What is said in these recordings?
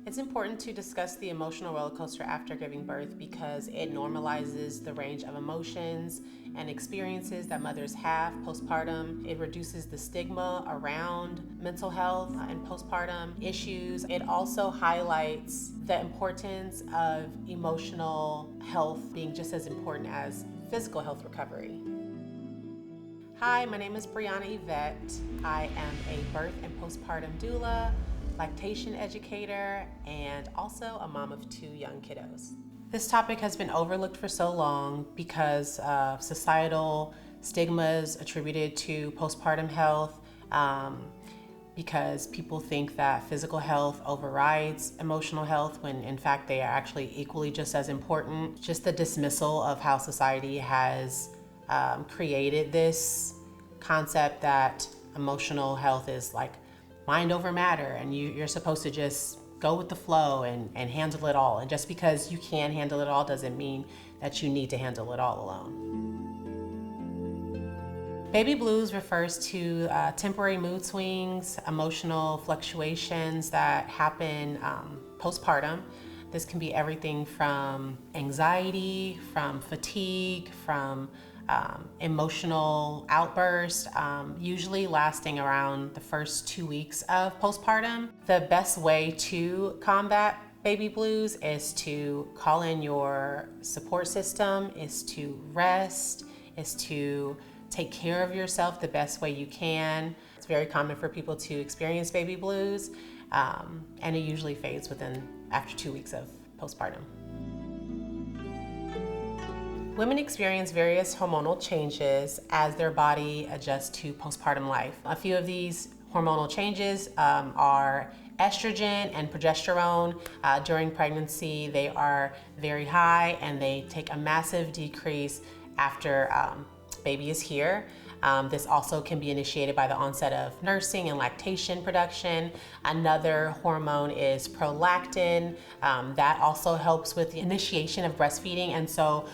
It's important to discuss the emotional roller coaster after giving birth because it normalizes the range of emotions and experiences that mothers have postpartum. It reduces the stigma around mental health and postpartum issues. It also highlights the importance of emotional health being just as important as physical health recovery. Hi, my name is Brianna Yvette. I am a birth and postpartum doula, lactation educator, and also a mom of 2 young kiddos. This topic has been overlooked for so long because of societal stigmas attributed to postpartum health, because people think that physical health overrides emotional health when in fact they are actually equally just as important. Just the dismissal of how society has created this concept that emotional health is like mind over matter, and you're supposed to just go with the flow and handle it all. And just because you can handle it all doesn't mean that you need to handle it all alone. Baby blues refers to temporary mood swings, emotional fluctuations that happen postpartum. This can be everything from anxiety, from fatigue, from emotional outbursts, usually lasting around the first 2 weeks of postpartum. The best way to combat baby blues is to call in your support system, is to rest, is to take care of yourself the best way you can. It's very common for people to experience baby blues, and it usually fades after 2 weeks of postpartum. Women experience various hormonal changes as their body adjusts to postpartum life. A few of these hormonal changes are estrogen and progesterone. During pregnancy, they are very high and they take a massive decrease after baby is here. This also can be initiated by the onset of nursing and lactation production. Another hormone is prolactin. That also helps with the initiation of breastfeeding. And so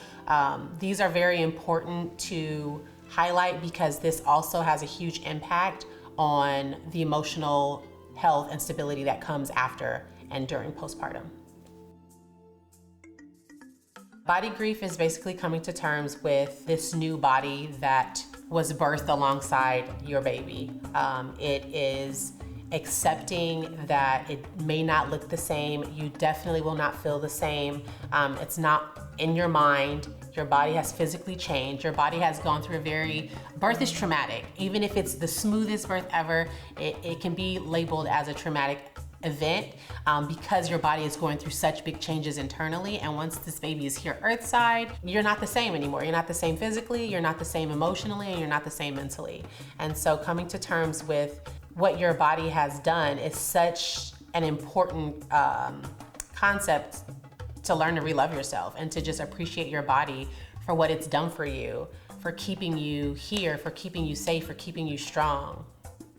these are very important to highlight because this also has a huge impact on the emotional health and stability that comes after and during postpartum. Body grief is basically coming to terms with this new body that was birthed alongside your baby. It is accepting that it may not look the same. You definitely will not feel the same. It's not in your mind. Your body has physically changed. Your body has gone through birth is traumatic. Even if it's the smoothest birth ever, it can be labeled as a traumatic event because your body is going through such big changes internally. And once this baby is here earthside, you're not the same anymore. You're not the same physically, you're not the same emotionally, and you're not the same mentally. And so coming to terms with what your body has done is such an important concept to learn to re-love yourself and to just appreciate your body for what it's done for you, for keeping you here, for keeping you safe, for keeping you strong.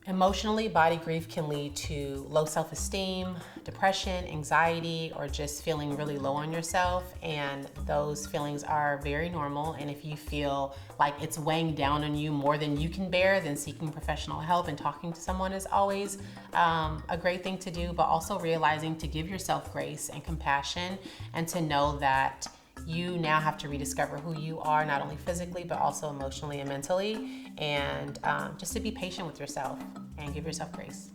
Emotionally, body grief can lead to low self-esteem, depression, anxiety, or just feeling really low on yourself. And those feelings are very normal. And if you feel like it's weighing down on you more than you can bear, then seeking professional help and talking to someone is always a great thing to do, but also realizing to give yourself grace and compassion and to know that you now have to rediscover who you are, not only physically, but also emotionally and mentally, and just to be patient with yourself and give yourself grace.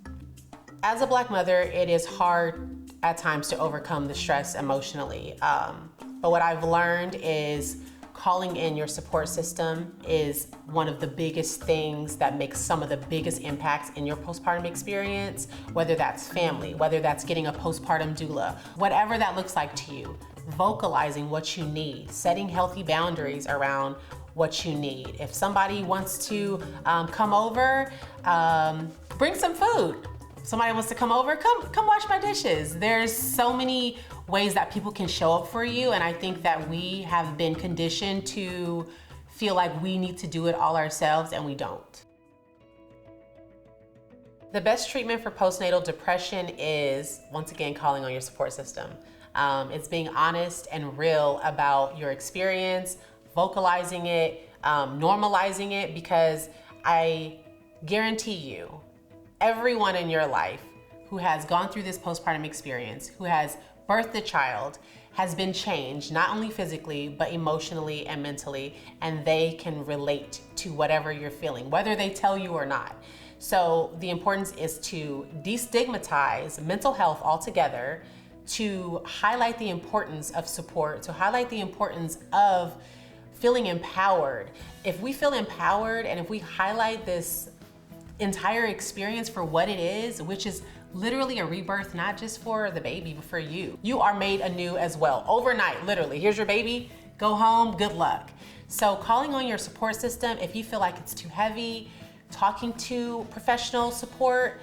As a Black mother, it is hard at times to overcome the stress emotionally. But what I've learned is calling in your support system is one of the biggest things that makes some of the biggest impacts in your postpartum experience, whether that's family, whether that's getting a postpartum doula, whatever that looks like to you. Vocalizing what you need, setting healthy boundaries around what you need. If somebody wants to come over, bring some food. If somebody wants to come over, come wash my dishes. There's so many ways that people can show up for you, and I think that we have been conditioned to feel like we need to do it all ourselves, and we don't. The best treatment for postnatal depression is, once again, calling on your support system. It's being honest and real about your experience, vocalizing it, normalizing it, because I guarantee you, everyone in your life who has gone through this postpartum experience, who has birthed a child, has been changed, not only physically, but emotionally and mentally, and they can relate to whatever you're feeling, whether they tell you or not. So the importance is to destigmatize mental health altogether, to highlight the importance of support, to highlight the importance of feeling empowered. If we feel empowered and if we highlight this entire experience for what it is, which is literally a rebirth, not just for the baby, but for you. You are made anew as well, overnight, literally. Here's your baby, go home, good luck. So calling on your support system, if you feel like it's too heavy, talking to professional support,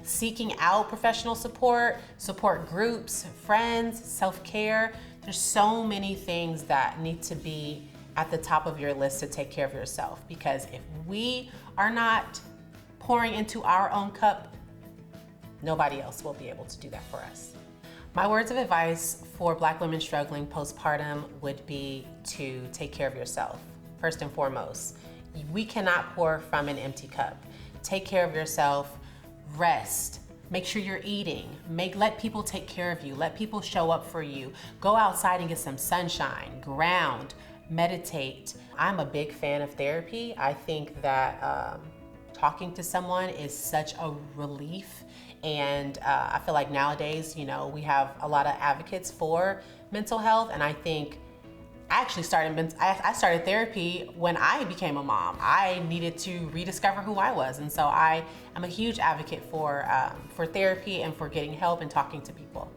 seeking out professional support, support groups, friends, self-care. There's so many things that need to be at the top of your list to take care of yourself, because if we are not pouring into our own cup, nobody else will be able to do that for us. My words of advice for Black women struggling postpartum would be to take care of yourself, first and foremost. We cannot pour from an empty cup. Take care of yourself, rest, make sure you're eating, let people take care of you, let people show up for you. Go outside and get some sunshine, ground, meditate. I'm a big fan of therapy. I think that talking to someone is such a relief. And I feel like nowadays, we have a lot of advocates for mental health. And I think I started therapy when I became a mom. I needed to rediscover who I was. And so I am a huge advocate for therapy and for getting help and talking to people.